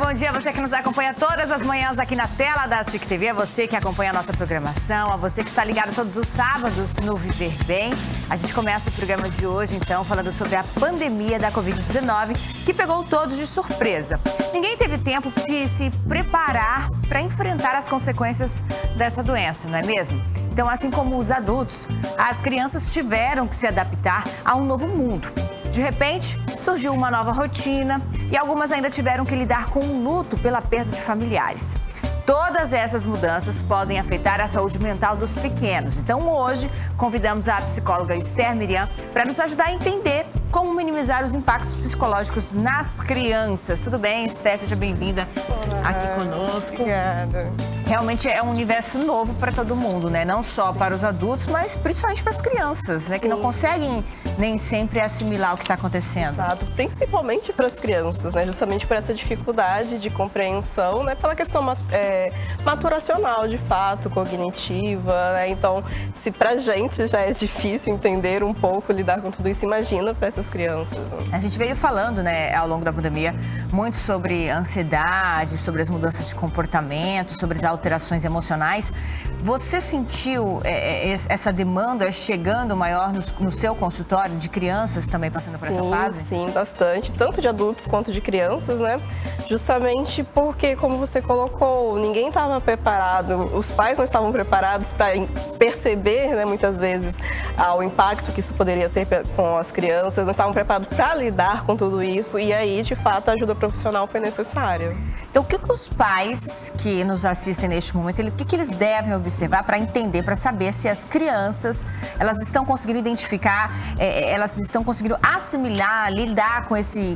bom dia a você que nos acompanha todas as manhãs aqui na tela da SIC TV, a você que acompanha a nossa programação, a você que está ligado todos os sábados no Viver Bem. A gente começa o programa de hoje, então, falando sobre a pandemia da Covid-19, que pegou todos de surpresa. Ninguém teve tempo de se preparar para enfrentar as consequências dessa doença, não é mesmo? Então, assim como os adultos, as crianças tiveram que se adaptar a um novo mundo. De repente, surgiu uma nova rotina e algumas ainda tiveram que lidar com o luto pela perda de familiares. Todas essas mudanças podem afetar a saúde mental dos pequenos. Então, hoje, convidamos a psicóloga Esther Miriam para nos ajudar a entender como minimizar os impactos psicológicos nas crianças. Tudo bem, Esther? Seja bem-vinda aqui conosco. Obrigada. Realmente é um universo novo para todo mundo, né? Não só para os adultos, mas principalmente para as crianças, né? Que não conseguem nem sempre assimilar o que está acontecendo. Exato, principalmente para as crianças, né? Justamente por essa dificuldade de compreensão, né? Pela questão maturacional, de fato, cognitiva, né? Então, se para a gente já é difícil entender um pouco, lidar com tudo isso, imagina para essas crianças. Né? A gente veio falando, né, ao longo da pandemia, muito sobre ansiedade, sobre as mudanças de comportamento, sobre as alterações emocionais. Você sentiu essa demanda chegando maior no seu consultório, de crianças também passando por essa fase? Sim, bastante. Tanto de adultos quanto de crianças, né? Justamente porque, como você colocou, ninguém estava preparado, os pais não estavam preparados para perceber, né, muitas vezes, o impacto que isso poderia ter com as crianças, não estavam preparados para lidar com tudo isso e aí, de fato, a ajuda profissional foi necessária. Então, o que os pais que nos assistem neste momento, o que eles devem observar para entender, para saber se as crianças, elas estão conseguindo identificar, elas estão conseguindo assimilar, lidar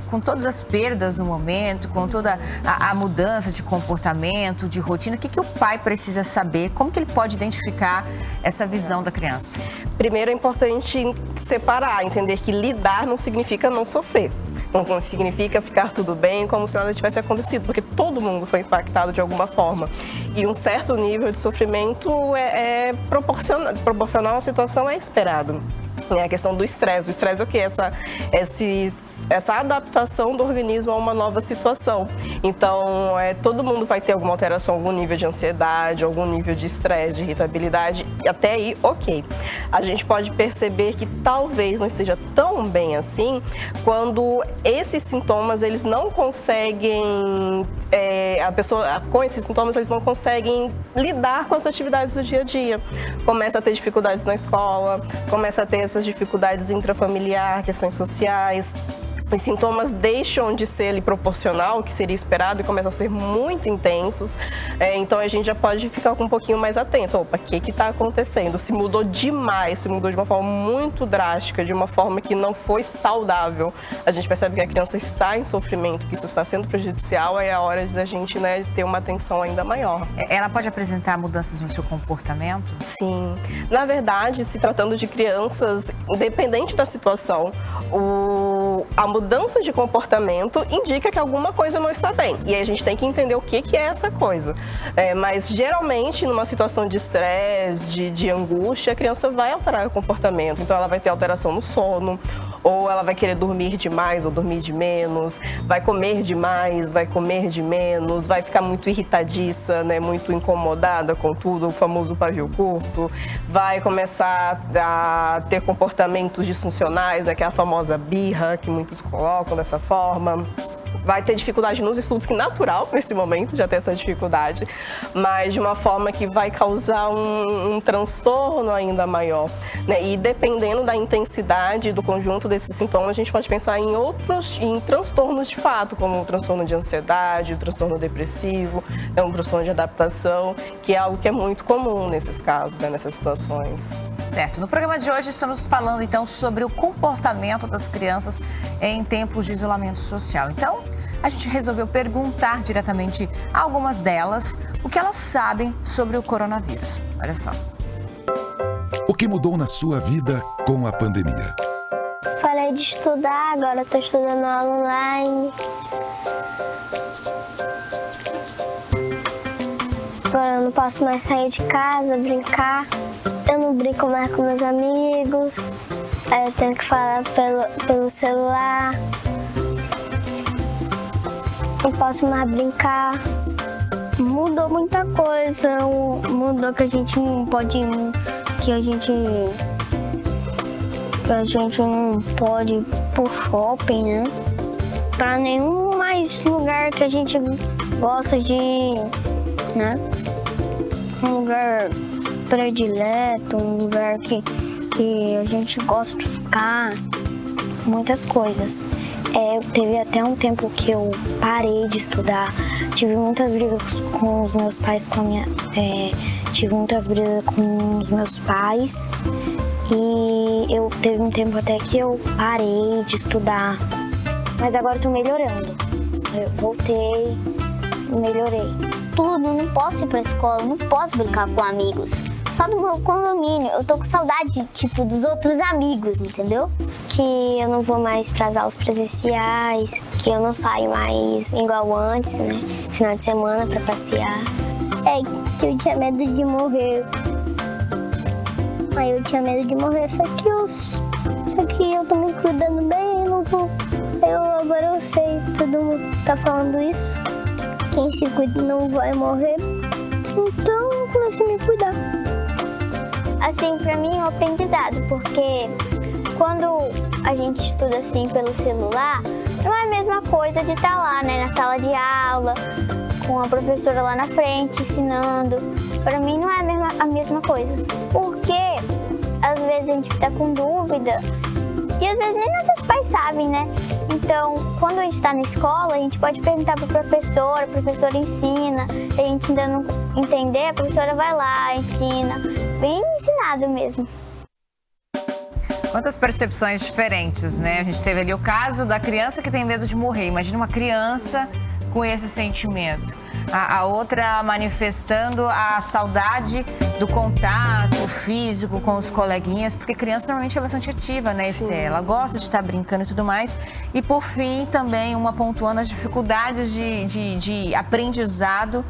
com todas as perdas no momento, com toda a mudança de comportamento, de rotina. O que o pai precisa saber? Como que ele pode identificar essa visão da criança? Primeiro é importante separar, entender que lidar não significa não sofrer. Não significa ficar tudo bem como se nada tivesse acontecido, porque todo mundo foi impactado de alguma forma. E um certo nível de sofrimento é proporcional à situação, é esperado. É a questão do estresse. O estresse é o quê? Essa adaptação do organismo a uma nova situação. Então, todo mundo vai ter alguma alteração, algum nível de ansiedade, algum nível de estresse, de irritabilidade. E até aí, ok. A gente pode perceber que talvez não esteja tão bem assim quando esses sintomas, eles não conseguem... a pessoa com esses sintomas, eles não conseguem lidar com as atividades do dia a dia. Começa a ter dificuldades na escola, começa a ter essas dificuldades intrafamiliar, questões sociais. Os sintomas deixam de ser ali proporcional, o que seria esperado, e começam a ser muito intensos. Então a gente já pode ficar um pouquinho mais atento. Opa, o que está acontecendo? Se mudou demais, se mudou de uma forma muito drástica, de uma forma que não foi saudável. A gente percebe que a criança está em sofrimento, que isso está sendo prejudicial, aí é a hora da gente, né, ter uma atenção ainda maior. Ela pode apresentar mudanças no seu comportamento? Sim. Na verdade, se tratando de crianças, independente da situação, a mudança de comportamento indica que alguma coisa não está bem. E aí a gente tem que entender o que é essa coisa. Mas geralmente, numa situação de estresse, de angústia, a criança vai alterar o comportamento. Então ela vai ter alteração no sono, ou ela vai querer dormir demais ou dormir de menos, vai comer demais, vai comer de menos, vai ficar muito irritadiça, né, muito incomodada com tudo, o famoso pavio curto, vai começar a ter comportamentos disfuncionais, né, que é a famosa birra, que muitos colocam dessa forma. Vai ter dificuldade nos estudos, que é natural nesse momento já ter essa dificuldade, mas de uma forma que vai causar um transtorno ainda maior, né? E dependendo da intensidade do conjunto desses sintomas, a gente pode pensar em transtornos de fato, como o transtorno de ansiedade, o transtorno depressivo, um transtorno de adaptação, que é algo que é muito comum nesses casos, né? Nessas situações. Certo. No programa de hoje estamos falando então sobre o comportamento das crianças em tempos de isolamento social. Então, a gente resolveu perguntar diretamente a algumas delas o que elas sabem sobre o coronavírus. Olha só. O que mudou na sua vida com a pandemia? Parei de estudar, agora estou estudando aula online. Agora eu não posso mais sair de casa, brincar. Eu não brinco mais com meus amigos. Aí eu tenho que falar pelo celular. não posso mais brincar. Mudou muita coisa, mudou que a gente não pode ir, que a gente não pode ir pro shopping, né? Pra nenhum mais lugar que a gente gosta de ir, né? Um lugar predileto, um lugar que a gente gosta de ficar, muitas coisas. Teve até um tempo que eu parei de estudar, tive muitas brigas com os meus pais, tive muitas brigas com os meus pais e teve um tempo até que eu parei de estudar, mas agora eu tô melhorando. Eu voltei, melhorei. Tudo, não posso ir pra escola, não posso brincar com amigos. Só do meu condomínio, eu tô com saudade, tipo, dos outros amigos, entendeu? Que eu não vou mais pras aulas presenciais, que eu não saio mais igual antes, né? Final de semana pra passear. Que eu tinha medo de morrer. Aí eu tinha medo de morrer, só que eu tô me cuidando bem, eu não vou. Agora eu sei, todo mundo tá falando isso. Quem se cuida não vai morrer. Então eu comecei a me cuidar. Assim, pra mim é um aprendizado, porque quando a gente estuda assim pelo celular, não é a mesma coisa de estar lá, né, na sala de aula, com a professora lá na frente ensinando. Pra mim não é a mesma coisa, porque às vezes a gente fica com dúvida e às vezes nem nossos pais sabem, né? Então, quando a gente está na escola, a gente pode perguntar para a professora ensina. Se a gente ainda não entender, a professora vai lá, ensina. Bem ensinado mesmo. Quantas percepções diferentes, né? A gente teve ali o caso da criança que tem medo de morrer. Imagina uma criança com esse sentimento. A outra manifestando a saudade do contato físico com os coleguinhas, porque criança normalmente é bastante ativa, né, Estela? Ela gosta de estar brincando e tudo mais. E por fim, também uma pontuando as dificuldades de aprendizado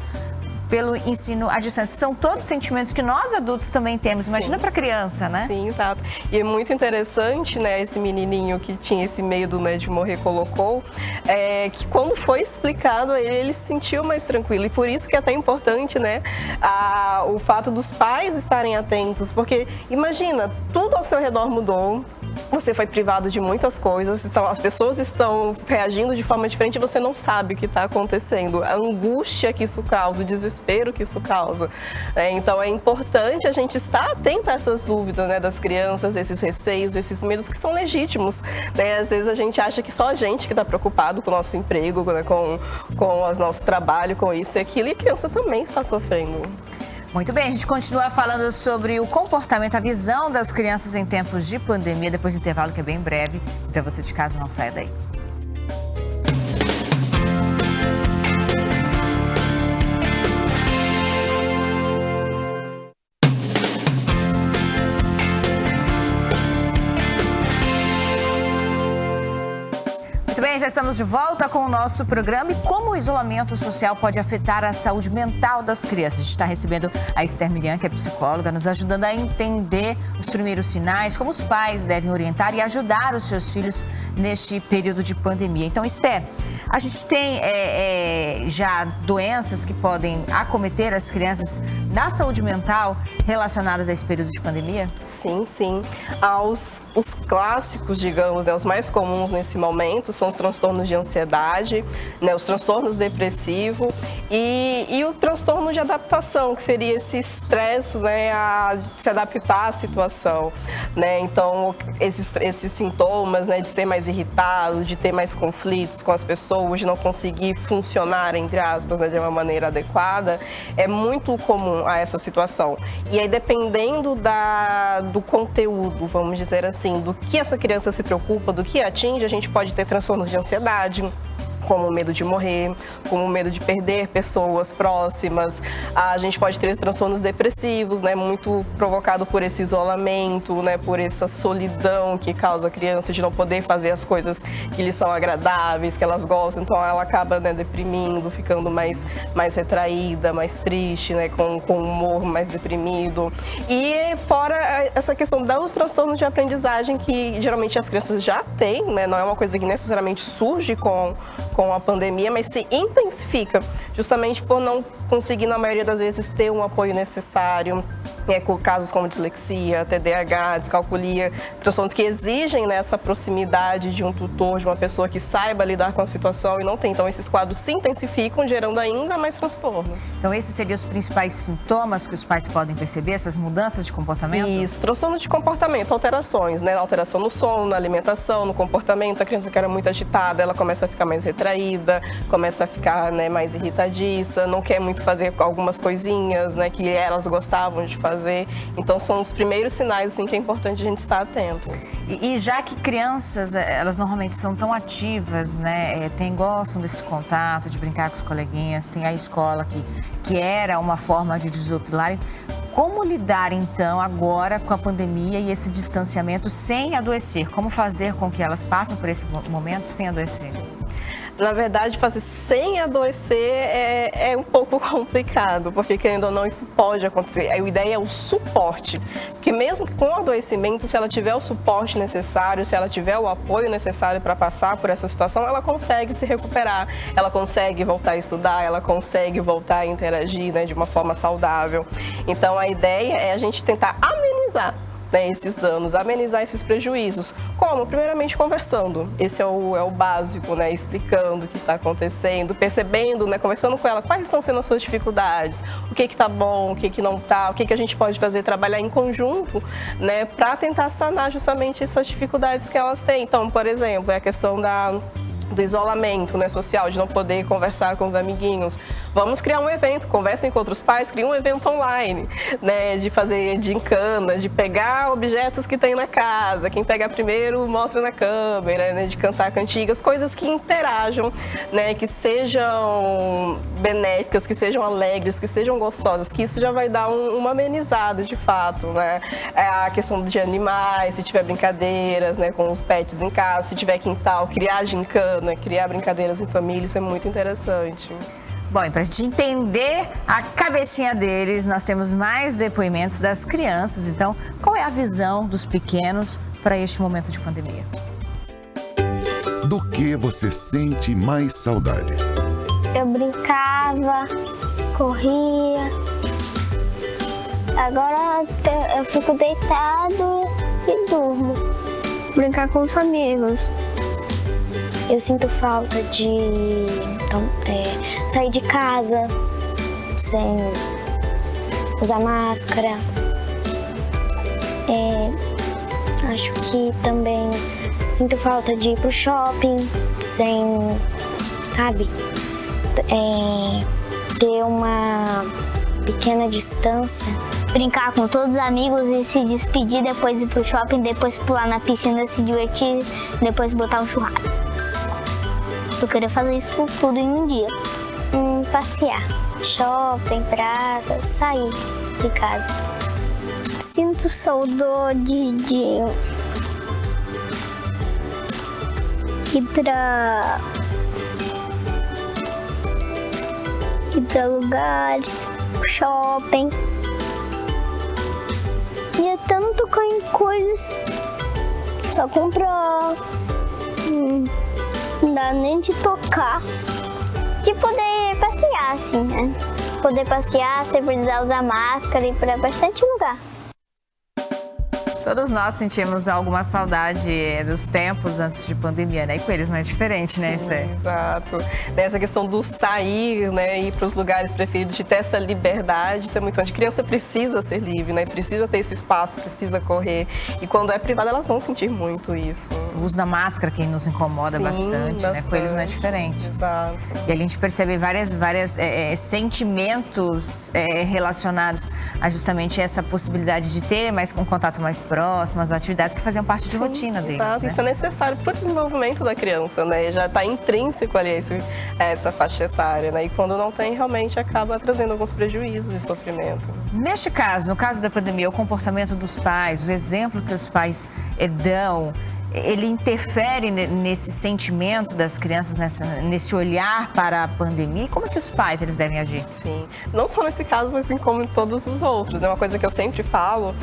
pelo ensino à distância. São todos sentimentos que nós adultos também temos. Imagina para criança, né? Sim, exato. E é muito interessante, né, esse menininho que tinha esse medo, né, de morrer colocou, que quando foi explicado a ele se sentiu mais tranquilo. E por isso que é até importante, né, o fato dos pais estarem atentos, porque imagina, tudo ao seu redor mudou. Você foi privado de muitas coisas, então as pessoas estão reagindo de forma diferente e você não sabe o que está acontecendo. A angústia que isso causa, o desespero que isso causa. Então é importante a gente estar atento a essas dúvidas, né, das crianças, esses receios, esses medos que são legítimos. Né? Às vezes a gente acha que só a gente que está preocupado com o nosso emprego, né, com o nosso trabalho, com isso e aquilo, e a criança também está sofrendo. Muito bem, a gente continua falando sobre o comportamento, a visão das crianças em tempos de pandemia, depois do intervalo que é bem breve. Então você de casa não saia daí. Muito bem, já estamos de volta com o nosso programa e como o isolamento social pode afetar a saúde mental das crianças. A gente está recebendo a Esther Milian, que é psicóloga, nos ajudando a entender os primeiros sinais, como os pais devem orientar e ajudar os seus filhos neste período de pandemia. Então, Esther, a gente tem já doenças que podem acometer as crianças na saúde mental relacionadas a esse período de pandemia? Sim, sim. Os clássicos, digamos, né, os mais comuns nesse momento são os transtornos de ansiedade, né, os transtornos depressivos e o transtorno de adaptação, que seria esse estresse, né, de se adaptar à situação. Né? Então, esses sintomas, né, de ser mais irritado, de ter mais conflitos com as pessoas, de não conseguir funcionar, entre aspas, né, de uma maneira adequada, é muito comum a essa situação. E aí, dependendo do conteúdo, vamos dizer assim, do que essa criança se preocupa, do que atinge, a gente pode ter transtornos de ansiedade, como o medo de morrer, como o medo de perder pessoas próximas. A gente pode ter transtornos depressivos, né, muito provocado por esse isolamento, né, por essa solidão que causa a criança de não poder fazer as coisas que lhes são agradáveis, que elas gostam. Então ela acaba, né, deprimindo, ficando mais retraída, mais triste, né, com humor mais deprimido. E fora essa questão dos transtornos de aprendizagem que geralmente as crianças já têm, né, não é uma coisa que necessariamente surge com com a pandemia, mas se intensifica justamente por não conseguir, na maioria das vezes, ter um apoio necessário, com casos como dislexia, TDAH, descalculia, transtornos que exigem nessa proximidade de um tutor, de uma pessoa que saiba lidar com a situação e não tem. Então, esses quadros se intensificam, gerando ainda mais transtornos. Então, esses seriam os principais sintomas que os pais podem perceber, essas mudanças de comportamento? Isso, transtorno de comportamento, alterações, né? Alteração no sono, na alimentação, no comportamento. A criança que era muito agitada, ela começa a ficar mais retraída, começa a ficar, né, mais irritadiça, não quer muito fazer algumas coisinhas, né, que elas gostavam de fazer. Então, são os primeiros sinais, assim, que é importante a gente estar atento. E já que crianças, elas normalmente são tão ativas, né, gostam desse contato, de brincar com os coleguinhas, tem a escola que era uma forma de desopilar. Como lidar, então, agora com a pandemia e esse distanciamento sem adoecer? Como fazer com que elas passem por esse momento sem adoecer? Na verdade, fazer sem adoecer é um pouco complicado, porque, querendo ou não, isso pode acontecer. A ideia é o suporte, porque mesmo com o adoecimento, se ela tiver o suporte necessário, se ela tiver o apoio necessário para passar por essa situação, ela consegue se recuperar, ela consegue voltar a estudar, ela consegue voltar a interagir, né, de uma forma saudável. Então, a ideia é a gente tentar amenizar, né, esses danos, amenizar esses prejuízos. Como? Primeiramente conversando. Esse é o básico, né? Explicando o que está acontecendo, percebendo, né? Conversando com ela quais estão sendo as suas dificuldades, o que está bom, o que não está, o que a gente pode fazer, trabalhar em conjunto, né? Para tentar sanar justamente essas dificuldades que elas têm. Então, por exemplo, é a questão do isolamento, né, social, de não poder conversar com os amiguinhos. Vamos criar um evento, conversem com outros pais, criem um evento online, né, de fazer gincana, de pegar objetos que tem na casa, quem pegar primeiro mostra na câmera, né, de cantar cantigas, coisas que interajam, né, que sejam benéficas, que sejam alegres, que sejam gostosas, que isso já vai dar uma amenizada de fato, né. A questão de animais, se tiver brincadeiras, né, com os pets em casa, se tiver quintal, criar gincana, criar brincadeiras em família, isso é muito interessante. Bom, e para a gente entender a cabecinha deles, nós temos mais depoimentos das crianças. Então, qual é a visão dos pequenos para este momento de pandemia? Do que você sente mais saudade? Eu brincava, corria. Agora eu fico deitado e durmo. Brincar com os amigos. Eu sinto falta de sair de casa sem usar máscara. Acho que também sinto falta de ir pro shopping sem, sabe, ter uma pequena distância. Brincar com todos os amigos e se despedir, depois ir pro shopping, depois pular na piscina, se divertir, depois botar um churrasco. Eu queria fazer isso tudo em um dia. Passear, shopping, praça, sair de casa. Sinto saudade de ir pra lugares, shopping. E até não tocar em coisas, só comprar. Não dá nem de tocar. De poder passear, assim, né? Poder passear sem precisar usar máscara e ir pra bastante lugar. Todos nós sentimos alguma saudade dos tempos antes de pandemia, né? E com eles não é diferente, né, Esther? Exato. Essa questão do sair, né, ir para os lugares preferidos, de ter essa liberdade, isso é muito importante. A criança precisa ser livre, né? Precisa ter esse espaço, precisa correr. E quando é privada, elas vão sentir muito isso. O uso da máscara que nos incomoda bastante, né? Com eles não é diferente. Exato. E a gente percebe vários sentimentos relacionados a justamente essa possibilidade de ter um contato mais próximo, as atividades que faziam parte de rotina deles. Exato. Né? Isso é necessário para o desenvolvimento da criança, né? Já está intrínseco ali essa faixa etária, né? E quando não tem, realmente acaba trazendo alguns prejuízos e sofrimento. Neste caso, no caso da pandemia, o comportamento dos pais, o exemplo que os pais dão, ele interfere nesse sentimento das crianças, nesse olhar para a pandemia? E como é que os pais eles devem agir? Sim, não só nesse caso, mas assim como em todos os outros. É uma coisa que eu sempre falo,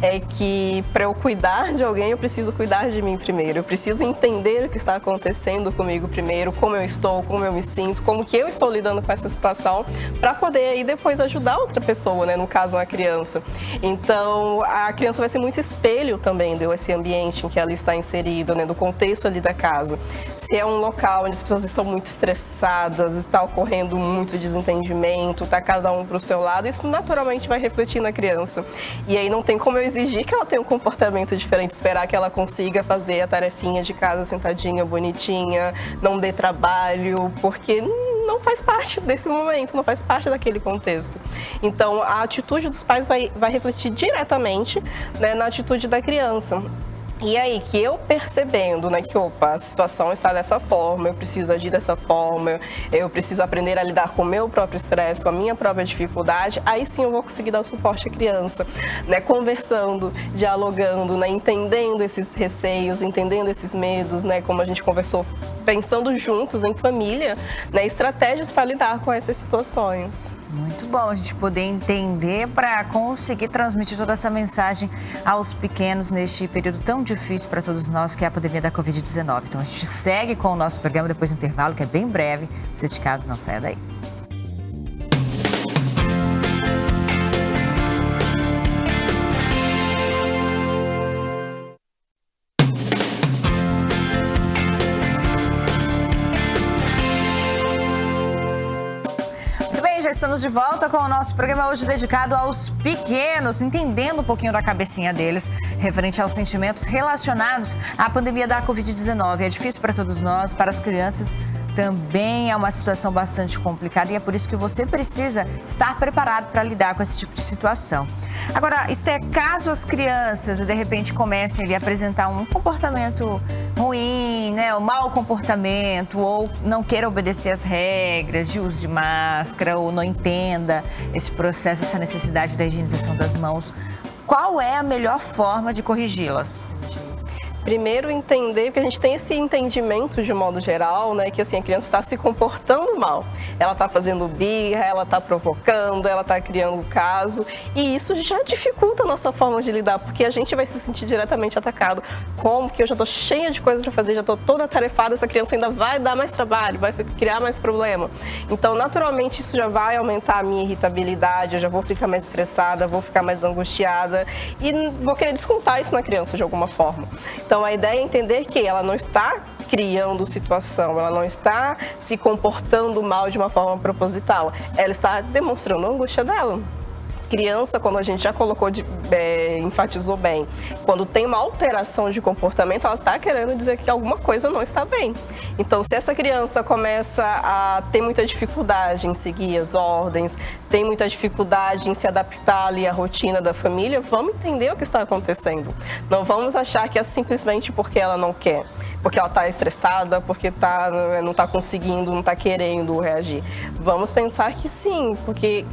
é que para eu cuidar de alguém, eu preciso cuidar de mim primeiro. Eu preciso entender o que está acontecendo comigo primeiro, como eu estou, como eu me sinto, como que eu estou lidando com essa situação, para poder aí depois ajudar outra pessoa, né? No caso, uma criança. Então, a criança vai ser muito espelho também desse ambiente em que ela está inserida, né? Do contexto ali da casa. Se é um local onde as pessoas estão muito estressadas, está ocorrendo muito desentendimento, está cada um para o seu lado, isso naturalmente vai refletir na criança. E aí não tem como eu exigir que ela tenha um comportamento diferente, esperar que ela consiga fazer a tarefinha de casa sentadinha, bonitinha, não dê trabalho, porque não faz parte desse momento, não faz parte daquele contexto. Então, a atitude dos pais vai refletir diretamente, né, na atitude da criança. E aí, que eu percebendo, né, que opa, a situação está dessa forma, eu preciso agir dessa forma, eu preciso aprender a lidar com o meu próprio estresse, com a minha própria dificuldade, aí sim eu vou conseguir dar o suporte à criança, né, conversando, dialogando, né, entendendo esses receios, entendendo esses medos, né, como a gente conversou, pensando juntos em família, né, estratégias para lidar com essas situações. Muito bom a gente poder entender para conseguir transmitir toda essa mensagem aos pequenos neste período tão difícil para todos nós, que é a pandemia da Covid-19. Então a gente segue com o nosso programa depois do intervalo, que é bem breve. Se de casa, não saia daí. Já estamos de volta com o nosso programa hoje dedicado aos pequenos, entendendo um pouquinho da cabecinha deles, referente aos sentimentos relacionados à pandemia da Covid-19. É difícil para todos nós, para as crianças também é uma situação bastante complicada e é por isso que você precisa estar preparado para lidar com esse tipo de situação. Agora, Esté, caso as crianças de repente comecem a apresentar um comportamento ruim, né, um mau comportamento, ou não queira obedecer às regras de uso de máscara, ou não entenda esse processo, essa necessidade da higienização das mãos, qual é a melhor forma de corrigi-las? Primeiro, entender, porque a gente tem esse entendimento de modo geral, né, que assim, a criança está se comportando mal. Ela está fazendo birra, ela está provocando, ela está criando caso, e isso já dificulta a nossa forma de lidar, porque a gente vai se sentir diretamente atacado. Como que eu já estou cheia de coisa para fazer, já estou toda atarefada, essa criança ainda vai dar mais trabalho, vai criar mais problema. Então, naturalmente, isso já vai aumentar a minha irritabilidade, eu já vou ficar mais estressada, vou ficar mais angustiada e vou querer descontar isso na criança de alguma forma. Então, a ideia é entender que ela não está criando situação, ela não está se comportando mal de uma forma proposital, ela está demonstrando a angústia dela. Criança, como a gente já colocou, enfatizou bem, quando tem uma alteração de comportamento, ela está querendo dizer que alguma coisa não está bem. Então, se essa criança começa a ter muita dificuldade em seguir as ordens, tem muita dificuldade em se adaptar ali à rotina da família, vamos entender o que está acontecendo. Não vamos achar que é simplesmente porque ela não quer, porque ela está estressada, porque não está conseguindo, não está querendo reagir. Vamos pensar que sim, porque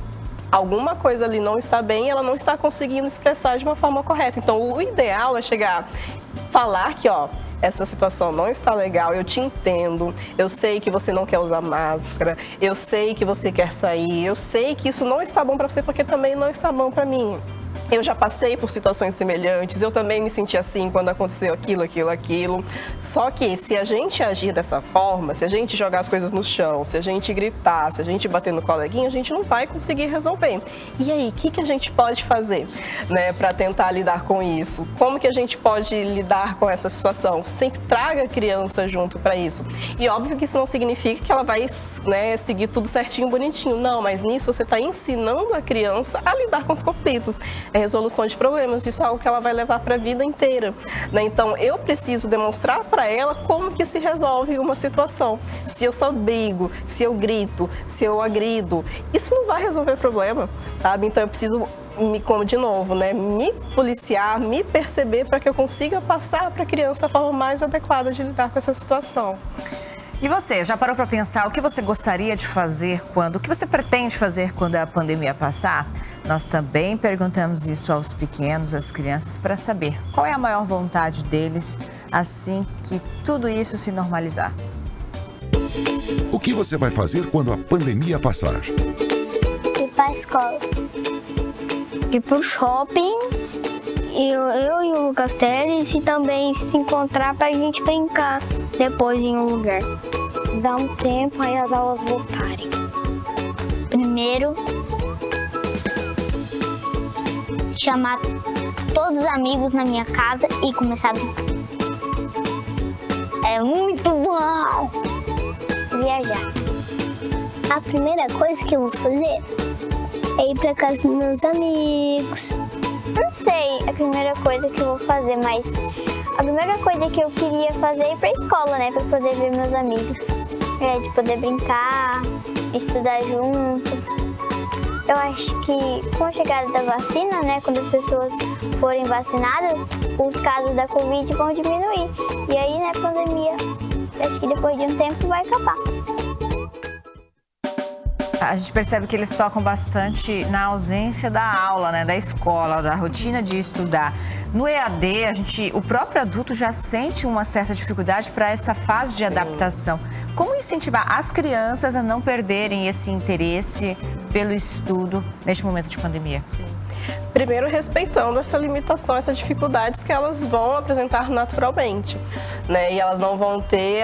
alguma coisa ali não está bem e ela não está conseguindo expressar de uma forma correta. Então, o ideal é falar que, essa situação não está legal, eu te entendo, eu sei que você não quer usar máscara, eu sei que você quer sair, eu sei que isso não está bom para você porque também não está bom para mim. Eu já passei por situações semelhantes, eu também me senti assim quando aconteceu aquilo. Só que se a gente agir dessa forma, se a gente jogar as coisas no chão, se a gente gritar, se a gente bater no coleguinha, a gente não vai conseguir resolver. E aí, o que a gente pode fazer, né, para tentar lidar com isso? Como que a gente pode lidar com essa situação? Sempre traga a criança junto para isso. E óbvio que isso não significa que ela vai, né, seguir tudo certinho, bonitinho. Não, mas nisso você está ensinando a criança a lidar com os conflitos. Resolução de problemas, isso é algo que ela vai levar para a vida inteira, né? Então, eu preciso demonstrar para ela como que se resolve uma situação. Se eu só brigo, se eu grito, se eu agrido, isso não vai resolver o problema, sabe? Então, eu preciso, me policiar, me perceber para que eu consiga passar para a criança a forma mais adequada de lidar com essa situação. E você, já parou para pensar o que você gostaria de fazer o que você pretende fazer quando a pandemia passar? Nós também perguntamos isso aos pequenos, às crianças, para saber qual é a maior vontade deles assim que tudo isso se normalizar. O que você vai fazer quando a pandemia passar? Ir para a escola. Ir pro shopping, eu e o Lucas Teles, e também se encontrar pra gente brincar depois em um lugar. Dar um tempo aí as aulas voltarem. Primeiro, chamar todos os amigos na minha casa e começar a brincar. É muito bom! Viajar. A primeira coisa que eu vou fazer é ir para casa dos meus amigos. Não sei a primeira coisa que eu vou fazer, mas a primeira coisa que eu queria fazer é ir pra escola, né? Pra poder ver meus amigos. De poder brincar, estudar junto. Eu acho que com a chegada da vacina, né? Quando as pessoas forem vacinadas, os casos da Covid vão diminuir. E aí, né, a pandemia, acho que depois de um tempo vai acabar. A gente percebe que eles tocam bastante na ausência da aula, né, da escola, da rotina de estudar. No EAD, o próprio adulto já sente uma certa dificuldade para essa fase de adaptação. Como incentivar as crianças a não perderem esse interesse pelo estudo neste momento de pandemia? Primeiro, respeitando essa limitação, essas dificuldades que elas vão apresentar naturalmente, né? E elas não vão ter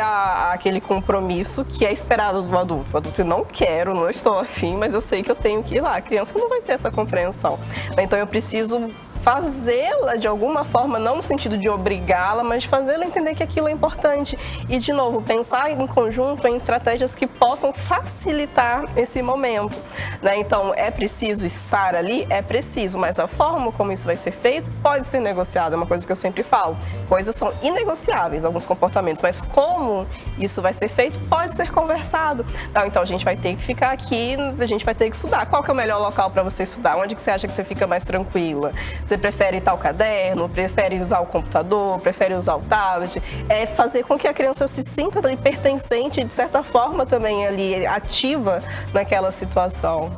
aquele compromisso que é esperado do adulto. O adulto, eu não quero, não estou afim, mas eu sei que eu tenho que ir lá. A criança não vai ter essa compreensão. Então, eu preciso fazê-la de alguma forma, não no sentido de obrigá-la, mas de fazê-la entender que aquilo é importante. E, de novo, pensar em conjunto em estratégias que possam facilitar esse momento, né? Então, é preciso estar ali? É preciso, mas a forma como isso vai ser feito pode ser negociada, é uma coisa que eu sempre falo. Coisas são inegociáveis, alguns comportamentos, mas como isso vai ser feito pode ser conversado. Então, a gente vai ter que ficar aqui, a gente vai ter que estudar. Qual que é o melhor local para você estudar? Onde que você acha que você fica mais tranquila? Você prefere tal caderno, prefere usar o computador, prefere usar o tablet? É fazer com que a criança se sinta ali pertencente, de certa forma também ali ativa naquela situação.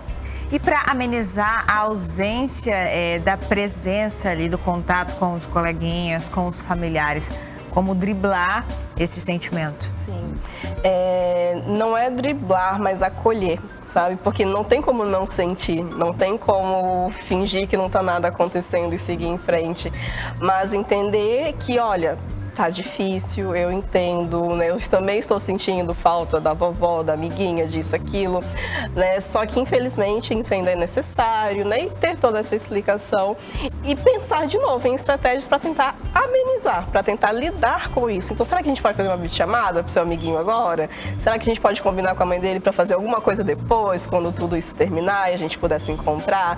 E para amenizar a ausência da presença ali, do contato com os coleguinhas, com os familiares, como driblar esse sentimento? Sim. Não é driblar, mas acolher, sabe? Porque não tem como não sentir, não tem como fingir que não tá nada acontecendo e seguir em frente. Mas entender que, olha, tá difícil, eu entendo, né? Eu também estou sentindo falta da vovó, da amiguinha, disso, aquilo, né? Só que, infelizmente, isso ainda é necessário, né? E ter toda essa explicação e pensar de novo em estratégias para tentar amenizar, para tentar lidar com isso. Então, será que a gente pode fazer uma videochamada pro seu amiguinho agora? Será que a gente pode combinar com a mãe dele para fazer alguma coisa depois, quando tudo isso terminar e a gente puder se encontrar?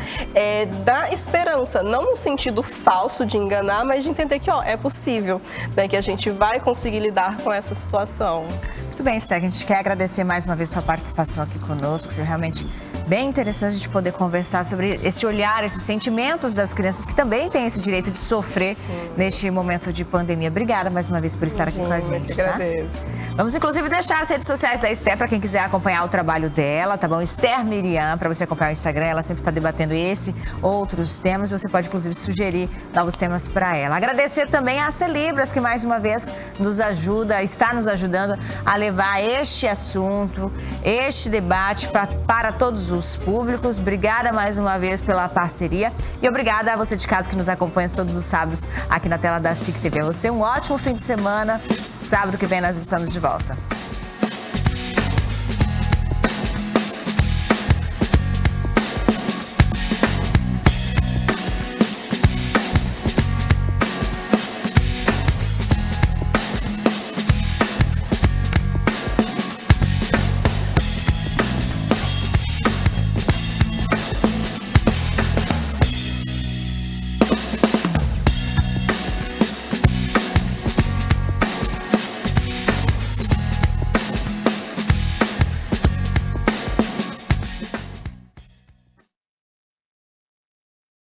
Dar esperança, não no sentido falso de enganar, mas de entender que, ó, é possível, né? Que a gente vai conseguir lidar com essa situação. Muito bem, Esther, a gente quer agradecer mais uma vez sua participação aqui conosco. Foi realmente bem interessante a gente poder conversar sobre esse olhar, esses sentimentos das crianças que também têm esse direito de sofrer neste momento de pandemia. Obrigada mais uma vez por estar aqui com a gente, tá? Agradeço. Vamos, inclusive, deixar as redes sociais da Esther para quem quiser acompanhar o trabalho dela, tá bom? Esther Miriam, para você acompanhar o Instagram, ela sempre está debatendo outros temas. Você pode, inclusive, sugerir novos temas para ela. Agradecer também a Celibras, que mais uma vez está nos ajudando a levar este assunto, este debate para todos os públicos. Obrigada mais uma vez pela parceria e obrigada a você de casa que nos acompanha todos os sábados aqui na tela da SIC TV. A você um ótimo fim de semana. Sábado que vem nós estamos de volta.